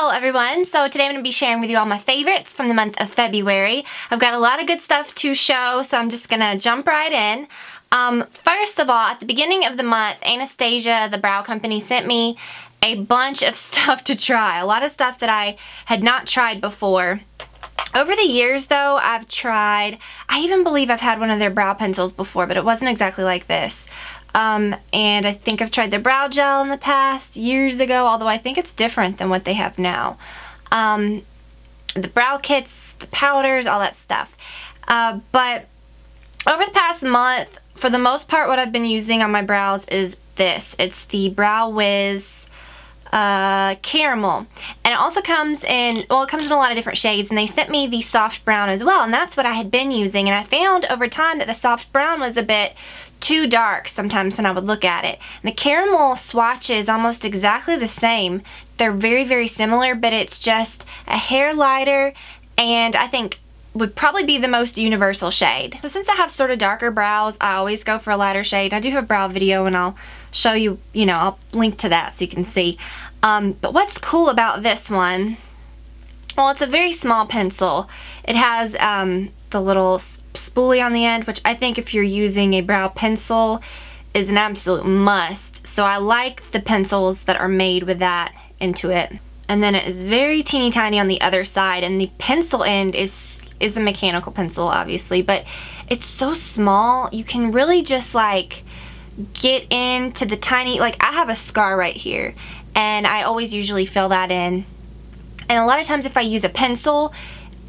Hello everyone, so today I'm going to be sharing with you all my favorites from the month of February. I've got a lot of good stuff to show, so I'm just going to jump right in. First of all, at the beginning of the month, Anastasia, the brow company, sent me a bunch of stuff to try. A lot of stuff that I had not tried before. Over the years though, I've tried, I even believe I've had one of their brow pencils before, but it wasn't exactly like this. And I think I've tried their brow gel in the past, years ago, although I think it's different than what they have now. The brow kits, the powders, all that stuff. But over the past month, for the most part, what I've been using on my brows is this. It's the Brow Wiz caramel, and it also comes in, well, it comes in a lot of different shades, and they sent me the soft brown as well, and that's what I had been using, and I found over time that the soft brown was a bit too dark sometimes when I would look at it. And the caramel swatch is almost exactly the same. They're very, very similar, but it's just a hair lighter, and I think would probably be the most universal shade. So since I have sort of darker brows, I always go for a lighter shade. I do have a brow video, and I'll show you, I'll link to that so you can see. But what's cool about this one, well, it's a very small pencil. It has the little spoolie on the end, which I think if you're using a brow pencil is an absolute must. So I like the pencils that are made with that into it. And then it is very teeny tiny on the other side, and the pencil end is a mechanical pencil, obviously, but it's so small you can really just like get into the tiny, like I have a scar right here, and I always usually fill that in. And a lot of times if I use a pencil,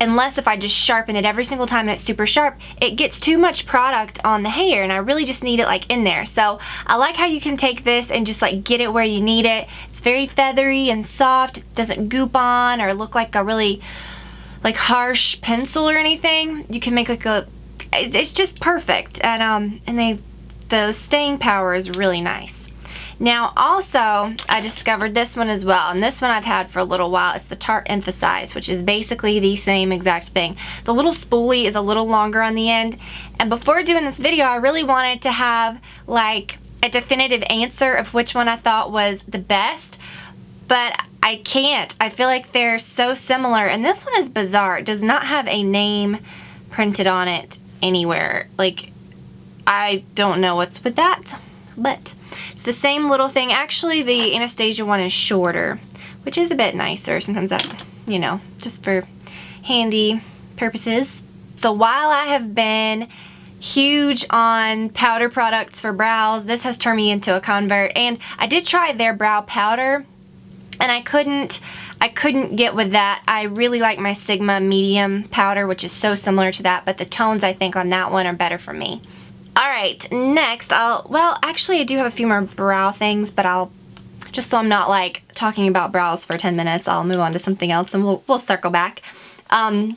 unless if I just sharpen it every single time and it's super sharp, it gets too much product on the hair, and I really just need it like in there. So I like how you can take this and just like get it where you need it. It's very feathery and soft. It doesn't goop on or look like a really like harsh pencil or anything. You can make like it's just perfect, and the staying power is really nice. Now also, I discovered this one as well, and this one I've had for a little while. It's the Tarte Emphasize, which is basically the same exact thing. The little spoolie is a little longer on the end, and before doing this video, I really wanted to have like a definitive answer of which one I thought was the best, but I can't. I feel like they're so similar, and this one is bizarre. It does not have a name printed on it anywhere. Like, I don't know what's with that, but it's the same little thing. Actually, the Anastasia one is shorter, which is a bit nicer. Sometimes that, just for handy purposes. So while I have been huge on powder products for brows, this has turned me into a convert, and I did try their brow powder, and I couldn't get with that. I really like my Sigma medium powder, which is so similar to that, but the tones I think on that one are better for me. Alright, next actually I do have a few more brow things, but just so I'm not like talking about brows for 10 minutes, I'll move on to something else and we'll circle back. I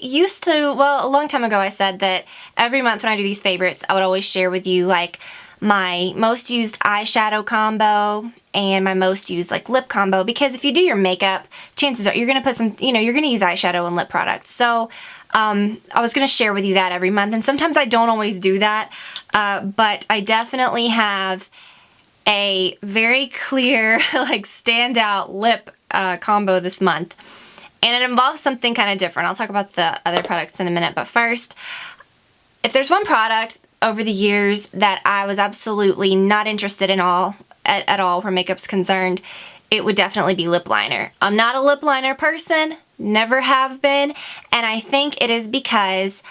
used to, a long time ago I said that every month when I do these favorites, I would always share with you like my most used eyeshadow combo and my most used like lip combo, because if you do your makeup, chances are you're gonna put some, you're gonna use eyeshadow and lip products. So I was gonna share with you that every month, and sometimes I don't always do that, but I definitely have a very clear like standout lip combo this month, and it involves something kind of different. I'll talk about the other products in a minute, but first, if there's one product over the years that I was absolutely not interested in at all where makeup's concerned, it would definitely be lip liner. I'm not a lip liner person, never have been, and I think it is because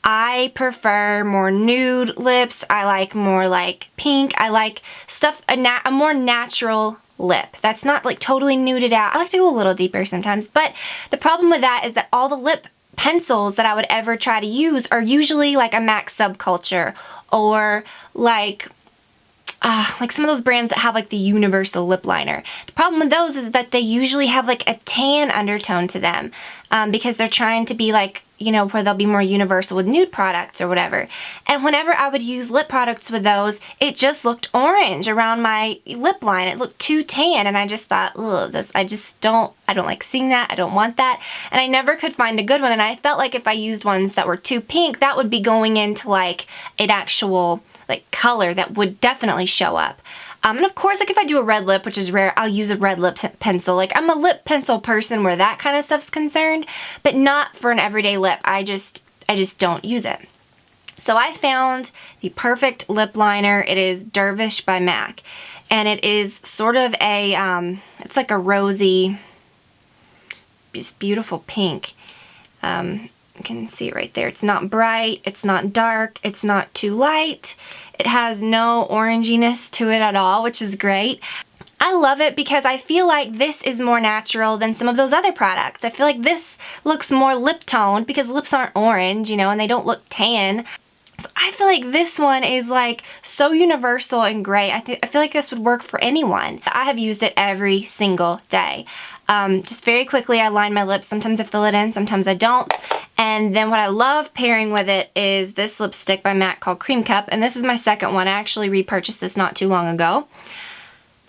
I prefer more nude lips. I like more like pink. I like stuff, a more natural lip. That's not like totally nuded out. I like to go a little deeper sometimes, but the problem with that is that all the lip pencils that I would ever try to use are usually like a MAC Subculture, or like some of those brands that have like the universal lip liner. The problem with those is that they usually have like a tan undertone to them, because they're trying to be like, where they'll be more universal with nude products or whatever. And whenever I would use lip products with those, it just looked orange around my lip line. It looked too tan, and I just thought, ugh, I don't like seeing that. I don't want that. And I never could find a good one, and I felt like if I used ones that were too pink, that would be going into like an actual like color that would definitely show up. And of course, like if I do a red lip, which is rare, I'll use a red lip pencil. Like I'm a lip pencil person where that kind of stuff's concerned, but not for an everyday lip. I just don't use it. So I found the perfect lip liner. It is Dervish by MAC. And it is sort of a, it's like a rosy, just beautiful pink. You can see it right there. It's not bright, it's not dark, it's not too light. It has no oranginess to it at all, which is great. I love it because I feel like this is more natural than some of those other products. I feel like this looks more lip toned because lips aren't orange, you know, and they don't look tan. So I feel like this one is like so universal and great. I feel like this would work for anyone. I have used it every single day. Just very quickly I line my lips. Sometimes I fill it in, sometimes I don't. And then what I love pairing with it is this lipstick by MAC called Cream Cup. And this is my second one. I actually repurchased this not too long ago.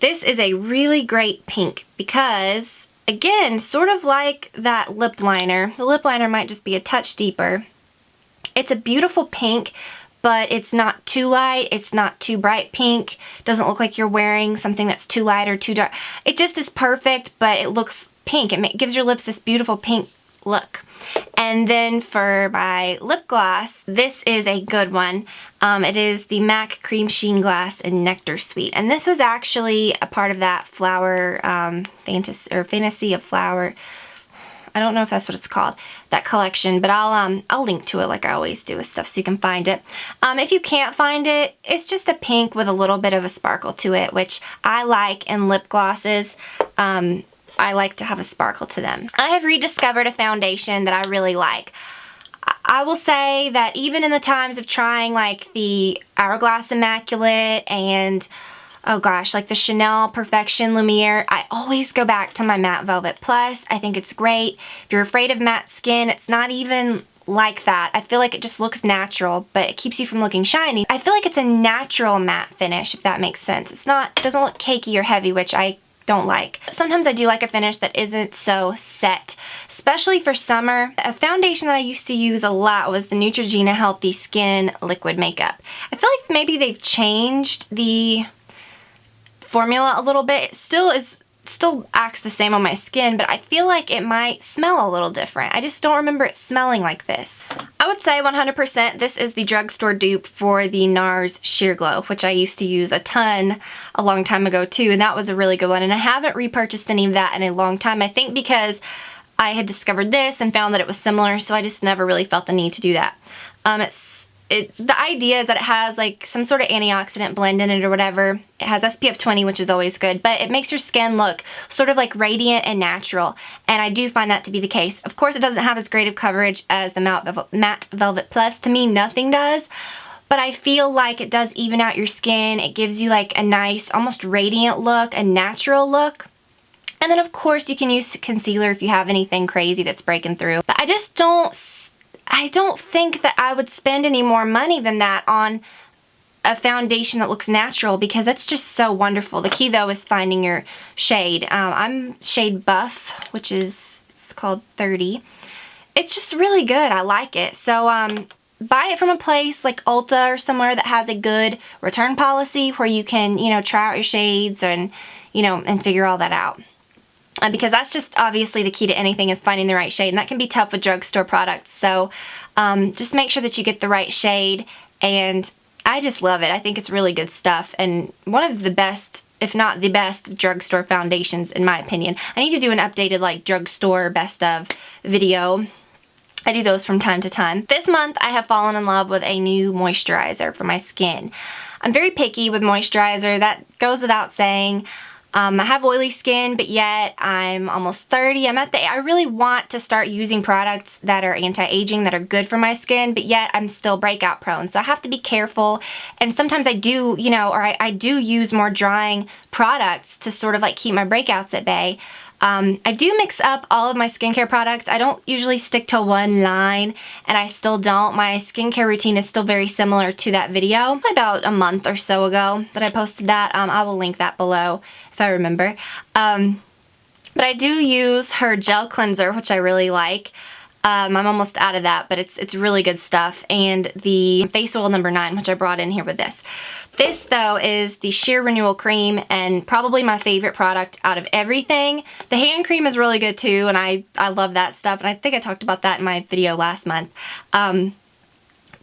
This is a really great pink because, again, sort of like that lip liner. The lip liner might just be a touch deeper. It's a beautiful pink, but it's not too light, it's not too bright pink. Doesn't look like you're wearing something that's too light or too dark. It just is perfect, but it looks pink. It gives your lips this beautiful pink look. And then for my lip gloss, this is a good one. It is the MAC Cream Sheen Glass in Nectar Sweet. And this was actually a part of that flower, Fantasy of Flower. I don't know if that's what it's called, that collection, but I'll link to it like I always do with stuff so you can find it. If you can't find it, it's just a pink with a little bit of a sparkle to it, which I like in lip glosses. I like to have a sparkle to them. I have rediscovered a foundation that I really like. I will say that even in the times of trying like the Hourglass Immaculate and oh gosh, like the Chanel Perfection Lumiere, I always go back to my Matte Velvet Plus. I think it's great. If you're afraid of matte skin, it's not even like that. I feel like it just looks natural, but it keeps you from looking shiny. I feel like it's a natural matte finish, if that makes sense. It doesn't look cakey or heavy, which I don't like. Sometimes I do like a finish that isn't so set, especially for summer. A foundation that I used to use a lot was the Neutrogena Healthy Skin Liquid Makeup. I feel like maybe they've changed the formula a little bit. It still acts the same on my skin, but I feel like it might smell a little different. I just don't remember it smelling like this. I would say 100% this is the drugstore dupe for the NARS Sheer Glow, which I used to use a ton a long time ago too, and that was a really good one. And I haven't repurchased any of that in a long time, I think because I had discovered this and found that it was similar, so I just never really felt the need to do that. The idea is that it has like some sort of antioxidant blend in it or whatever. It has SPF 20, which is always good, but it makes your skin look sort of like radiant and natural, and I do find that to be the case. Of course, it doesn't have as great of coverage as the Matte Velvet Plus. To me, nothing does, but I feel like it does even out your skin. It gives you like a nice, almost radiant look, a natural look. And then of course you can use concealer if you have anything crazy that's breaking through. But I don't think that I would spend any more money than that on a foundation that looks natural because it's just so wonderful. The key though is finding your shade. I'm shade Buff, which is, it's called 30. It's just really good. I like it. So buy it from a place like Ulta or somewhere that has a good return policy where you can, you know, try out your shades and, you know, and figure all that out. Because that's just obviously the key to anything is finding the right shade, and that can be tough with drugstore products. So just make sure that you get the right shade, and I just love it. I think it's really good stuff, and one of the best, if not the best, drugstore foundations in my opinion. I need to do an updated like drugstore best of video. I do those from time to time. This month I have fallen in love with a new moisturizer for my skin. I'm very picky with moisturizer, that goes without saying. I have oily skin, but yet I'm almost 30. I really want to start using products that are anti-aging, that are good for my skin, but yet I'm still breakout prone. So I have to be careful. And sometimes I do, you know, or I do use more drying products to sort of like keep my breakouts at bay. I do mix up all of my skincare products. I don't usually stick to one line, and I still don't. My skincare routine is still very similar to that video about a month or so ago that I posted that. I will link that below if I remember. But I do use her gel cleanser, which I really like. I'm almost out of that, but it's really good stuff. And the face oil number 9, which I brought in here with this. This though is the Sheer Renewal Cream, and probably my favorite product out of everything. The hand cream is really good too, and I love that stuff, and I think I talked about that in my video last month.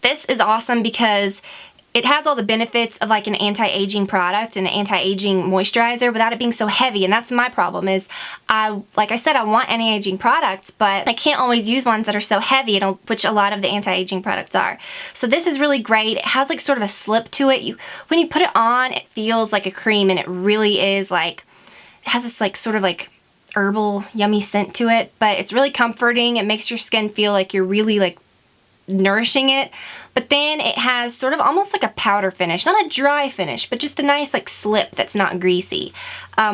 This is awesome because it has all the benefits of like an anti-aging product and an anti-aging moisturizer without it being so heavy, and that's my problem is like I said, I want anti-aging products, but I can't always use ones that are so heavy, which a lot of the anti-aging products are. So this is really great. It has like sort of a slip to it. When you put it on, it feels like a cream, and it really is like, it has this like sort of like herbal yummy scent to it, but it's really comforting. It makes your skin feel like you're really like nourishing it. But then it has sort of almost like a powder finish, not a dry finish, but just a nice like slip that's not greasy,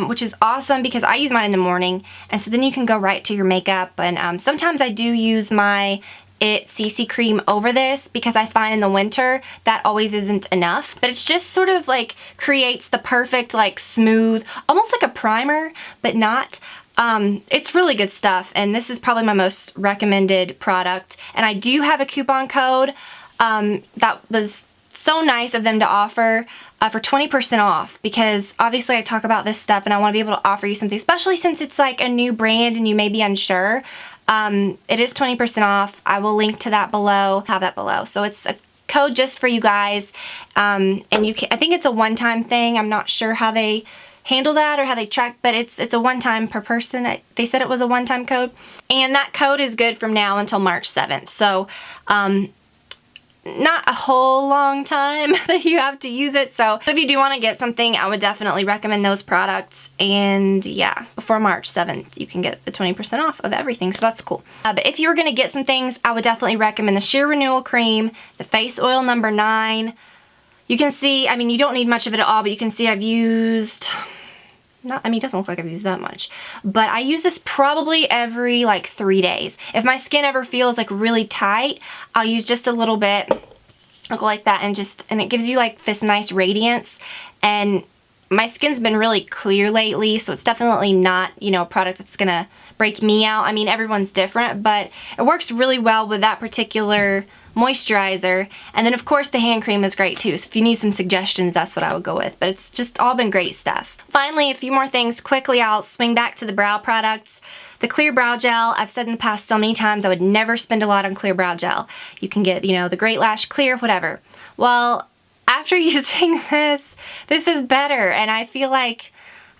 which is awesome because I use mine in the morning, and so then you can go right to your makeup. And sometimes I do use my CC cream over this because I find in the winter that always isn't enough, but it's just sort of like creates the perfect like smooth, almost like a primer, but not. It's really good stuff, and this is probably my most recommended product, and I do have a coupon code. That was so nice of them to offer for 20% off, because obviously I talk about this stuff and I want to be able to offer you something, especially since it's like a new brand and you may be unsure. It is 20% off. I will link to that below, have that below. So it's a code just for you guys, and you can, I think it's a one-time thing. I'm not sure how they handle that or how they track, but it's a one-time per person. They said it was a one-time code, and that code is good from now until March 7th. So not a whole long time that you have to use it. So if you do want to get something, I would definitely recommend those products. And yeah, before March 7th, you can get the 20% off of everything. So that's cool. But if you were going to get some things, I would definitely recommend the Sheer Renewal Cream, the Face Oil number 9. You can see, I mean, you don't need much of it at all, but you can see I've used, it doesn't look like I've used that much, but I use this probably every like 3 days. If my skin ever feels like really tight, I'll use just a little bit. I'll go like that, and it gives you like this nice radiance. And my skin's been really clear lately, so it's definitely not, you know, a product that's gonna break me out. I mean, everyone's different, but it works really well with that particular moisturizer. And then of course the hand cream is great too, so if you need some suggestions, that's what I would go with. But it's just all been great stuff. Finally, a few more things quickly. I'll swing back to the brow products. The clear brow gel, I've said in the past so many times I would never spend a lot on clear brow gel. You can get, you know, the Great Lash Clear, whatever. Well, after using this is better, and I feel like,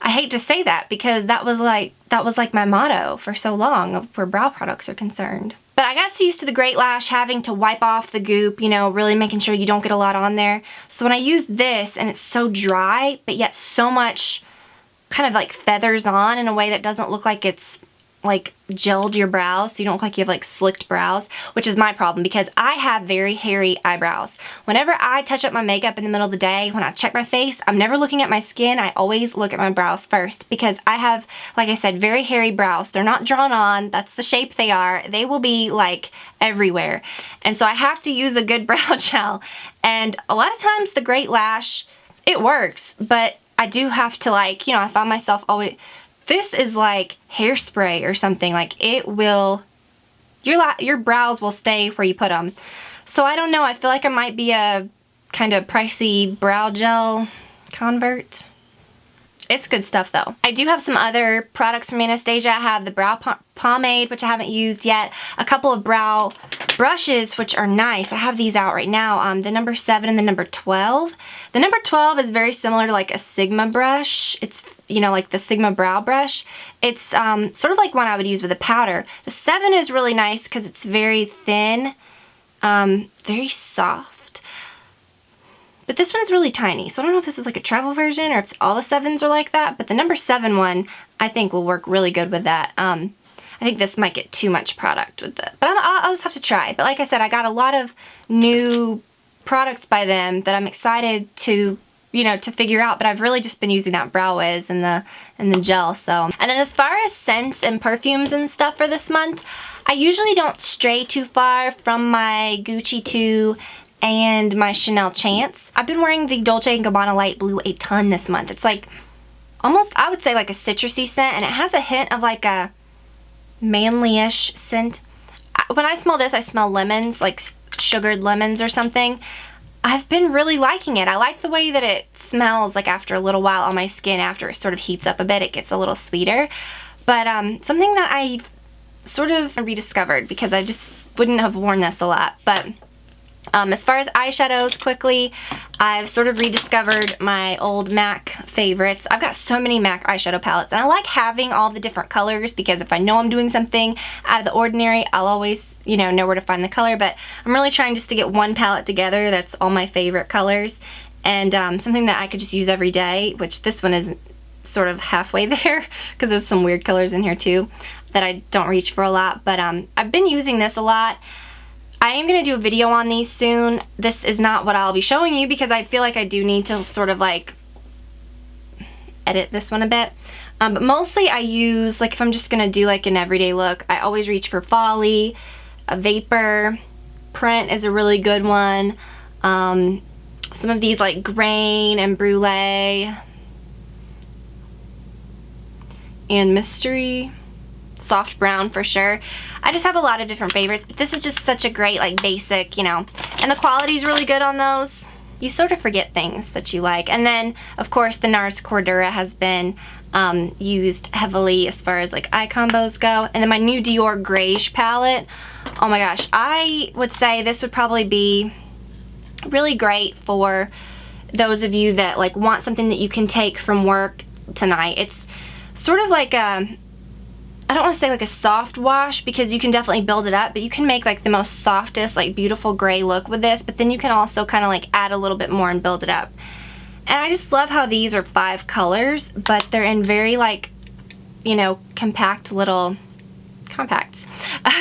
I hate to say that because that was like my motto for so long where brow products are concerned. But I got so used to the Great Lash having to wipe off the goop, you know, really making sure you don't get a lot on there. So when I use this, and it's so dry, but yet so much kind of like feathers on in a way that doesn't look like it's like gelled your brows, so you don't look like you have like slicked brows, which is my problem because I have very hairy eyebrows. Whenever I touch up my makeup in the middle of the day, when I check my face, I'm never looking at my skin. I always look at my brows first because I have, like I said, very hairy brows. They're not drawn on. That's the shape they are. They will be like everywhere. And so I have to use a good brow gel. And a lot of times the Great Lash, it works, but I do have to, like, you know, I found myself always, this is like hairspray or something. Like, it will, your brows will stay where you put them. So I don't know, I feel like I might be a kind of pricey brow gel convert. It's good stuff though. I do have some other products from Anastasia. I have the brow pomade, which I haven't used yet. A couple of brow brushes, which are nice. I have these out right now. The number 7 and the number 12. The number 12 is very similar to like a Sigma brush. It's, you know, like the Sigma brow brush. It's sort of like one I would use with a powder. The 7 is really nice because it's very thin, very soft. But this one's really tiny, so I don't know if this is like a travel version or if all the 7s are like that, but the number 7 one I think will work really good with that. I think this might get too much product with it, but I'll just have to try. But like I said, I got a lot of new products by them that I'm excited to, you know, to figure out, but I've really just been using that Brow Wiz and the gel. So, and then as far as scents and perfumes and stuff for this month, I usually don't stray too far from my Gucci 2 and my Chanel Chance. I've been wearing the Dolce & Gabbana Light Blue a ton this month. It's like almost, I would say, like a citrusy scent, and it has a hint of like a manly-ish scent. When I smell this, I smell lemons, like sugared lemons or something. I've been really liking it. I like the way that it smells like after a little while on my skin. After it sort of heats up a bit, it gets a little sweeter. But something that I sort of rediscovered because I just wouldn't have worn this a lot. But as far as eyeshadows, quickly, I've sort of rediscovered my old MAC favorites. I've got so many MAC eyeshadow palettes, and I like having all the different colors because if I know I'm doing something out of the ordinary, I'll always, you know where to find the color. But I'm really trying just to get one palette together that's all my favorite colors, and something that I could just use every day, which this one is sort of halfway there because there's some weird colors in here too that I don't reach for a lot. But I've been using this a lot. I am going to do a video on these soon. This is not what I'll be showing you because I feel like I do need to sort of like edit this one a bit. But mostly I use, like if I'm just going to do like an everyday look, I always reach for Folly, a Vapor, Print is a really good one. Some of these like Grain and Brulee and Mystery. Soft brown for sure. I just have a lot of different favorites, but this is just such a great like basic, and the quality's really good on those. You sort of forget things that you like. And then of course the NARS Cordura has been used heavily as far as like eye combos go. And then my new Dior Greige palette, oh my gosh, I would say this would probably be really great for those of you that like want something that you can take from work tonight. It's sort of like a, I don't want to say like a soft wash because you can definitely build it up, but you can make like the most softest, like beautiful gray look with this, but then you can also kind of like add a little bit more and build it up. And I just love how these are 5 colors, but they're in very like, compact little compacts.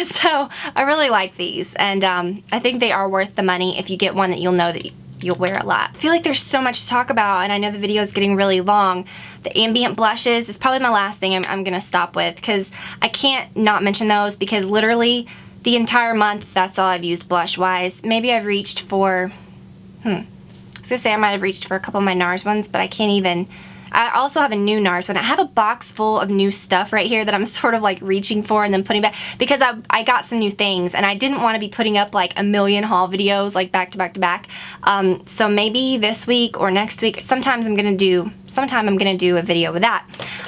So I really like these, and I think they are worth the money if you get one that you'll know that you'll wear a lot. I feel like there's so much to talk about, and I know the video is getting really long. The ambient blushes is probably my last thing I'm gonna stop with because I can't not mention those because literally the entire month that's all I've used blush wise. Maybe I've reached for, I was gonna say I might have reached for a couple of my NARS ones, but I can't even. I also have a new NARS one. I have a box full of new stuff right here that I'm sort of like reaching for and then putting back because I got some new things and I didn't want to be putting up like a million haul videos like back to back to back. So maybe this week or next week, sometime I'm gonna do a video with that.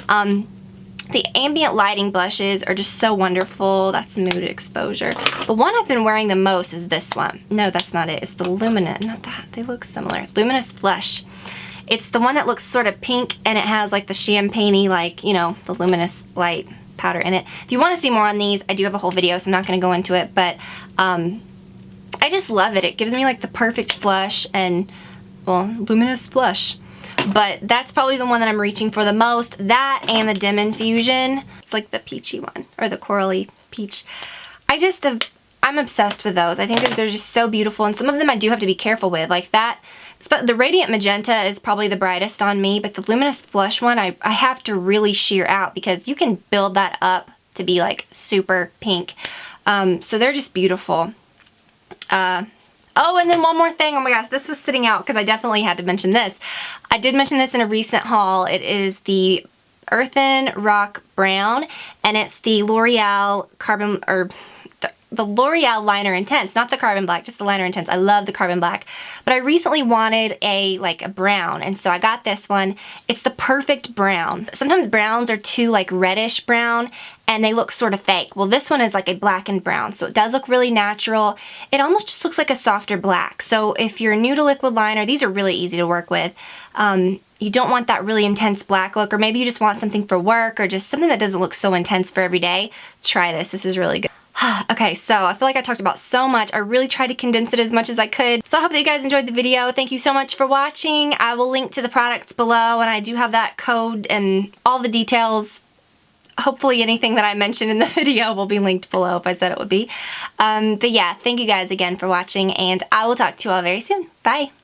The ambient lighting blushes are just so wonderful. That's Mood Exposure. The one I've been wearing the most is this one. No, that's not it. It's the Luminous. Not that. They look similar. Luminous Flush. It's the one that looks sort of pink and it has like the champagne-y, like, the luminous light powder in it. If you want to see more on these, I do have a whole video, so I'm not going to go into it, but I just love it. It gives me like the perfect flush and, well, luminous flush. But that's probably the one that I'm reaching for the most. That and the Dim Infusion. It's like the peachy one, or the corally peach. I'm obsessed with those. I think that they're just so beautiful, and some of them I do have to be careful with, like that. But the Radiant Magenta is probably the brightest on me, but the Luminous Flush one, I have to really sheer out because you can build that up to be like super pink. So they're just beautiful. Oh, and then one more thing. Oh my gosh, this was sitting out because I definitely had to mention this. I did mention this in a recent haul. It is the Earthen Rock Brown, and it's the L'Oreal Carbon, or the L'Oreal Liner Intense, not the Carbon Black, just the Liner Intense. I love the Carbon Black, but I recently wanted a brown, and so I got this one. It's the perfect brown. Sometimes browns are too like reddish brown, and they look sort of fake. Well, this one is like a blackened brown, so it does look really natural. It almost just looks like a softer black. So if you're new to liquid liner, these are really easy to work with. You don't want that really intense black look, or maybe you just want something for work or just something that doesn't look so intense for every day. Try this. This is really good. Okay, so I feel like I talked about so much. I really tried to condense it as much as I could. So I hope that you guys enjoyed the video. Thank you so much for watching. I will link to the products below, and I do have that code and all the details. Hopefully anything that I mentioned in the video will be linked below if I said it would be. But yeah, thank you guys again for watching, and I will talk to you all very soon. Bye!